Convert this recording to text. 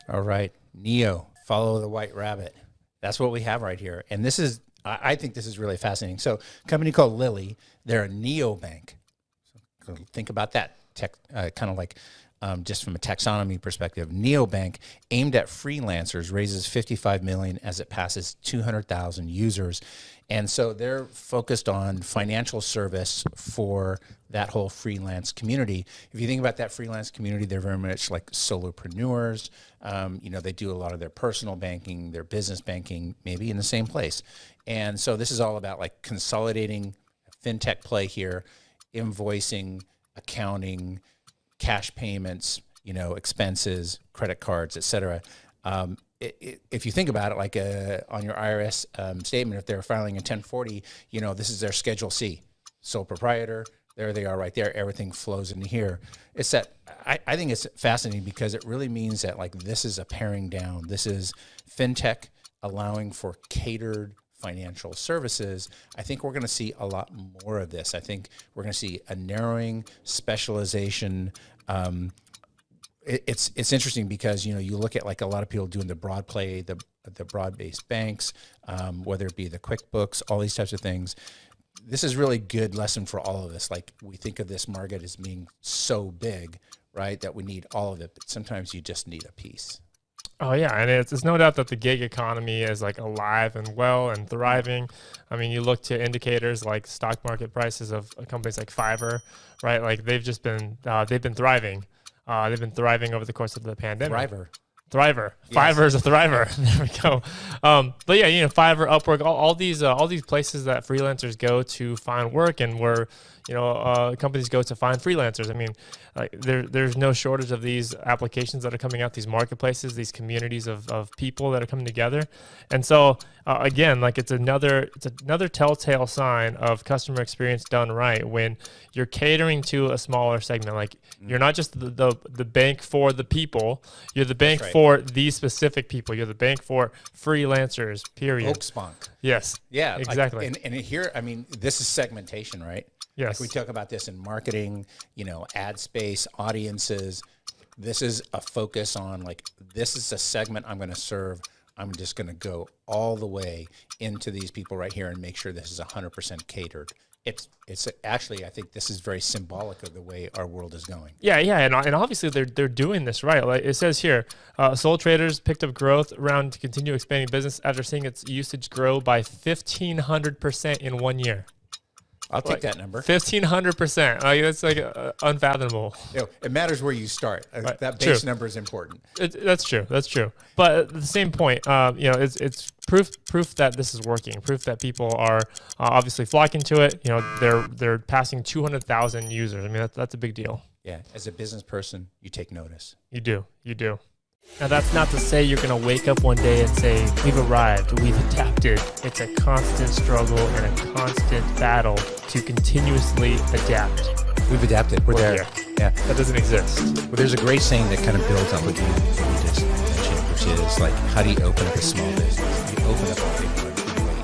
All right, Neo, follow the white rabbit. That's what we have right here. And this is, I think this is really fascinating. So a company called Lili, they're a neobank. So think about that, kind of like just from a taxonomy perspective. Neobank, aimed at freelancers, raises $55 million as it passes 200,000 users. And so they're focused on financial service for that whole freelance community. If you think about that freelance community, they're very much like solopreneurs. They do a lot of their personal banking, their business banking, maybe in the same place. And so this is all about like consolidating fintech play here, invoicing, accounting, cash payments, expenses, credit cards, et cetera. If you think about it, like on your IRS statement, if they're filing a 1040, this is their Schedule C, sole proprietor. There they are right there. Everything flows into here. It's that I think it's fascinating because it really means that like this is a paring down. This is fintech allowing for catered financial services. I think we're going to see a lot more of this. I think we're going to see a narrowing specialization. It's interesting because you look at like a lot of people doing the broad play, the broad-based banks, whether it be the QuickBooks, all these types of things. This is really good lesson for all of us. Like we think of this market as being so big, right, that we need all of it, but sometimes you just need a piece. Oh yeah, and it's no doubt that the gig economy is like alive and well and thriving. I mean, you look to indicators like stock market prices of companies like Fiverr, right? Like they've been thriving. They've been thriving over the course of the pandemic. Thriver. Yes. Fiverr is a thriver. There we go. But yeah, Fiverr, Upwork, all these places that freelancers go to find work, and where companies go to find freelancers. I mean, there's no shortage of these applications that are coming out, these marketplaces, these communities of people that are coming together. And so again, like it's another telltale sign of customer experience done right when you're catering to a smaller segment. Like you're not just the bank for the people, you're the bank for these specific people. You're the bank for freelancers, period. Volksbank. Yes. Yeah, exactly. And here, I mean, this is segmentation, right? Yes. Like we talk about this in marketing, ad space, audiences. This is a focus on like, this is a segment I'm going to serve. I'm just going to go all the way into these people right here and make sure this is 100% catered. It's actually, I think this is very symbolic of the way our world is going. Yeah, and obviously they're doing this right. Like it says here, Sole Traders picked up growth around to continue expanding business after seeing its usage grow by 1,500% in 1 year. I'll take that number. 1,500%. Like that's like unfathomable. It matters where you start. Right. That base number is important. That's true. But at the same point, it's proof that this is working. Proof that people are obviously flocking to it. They're passing 200,000 users. I mean, that's a big deal. Yeah. As a business person, you take notice. You do. Now, that's not to say you're going to wake up one day and say, we've arrived, we've adapted. It's a constant struggle and a constant battle to continuously adapt. We've adapted. We're there. Yeah, that doesn't exist. Well, there's a great saying that kind of builds on what you just mentioned, which is like, how do you open up a small business? You open up a big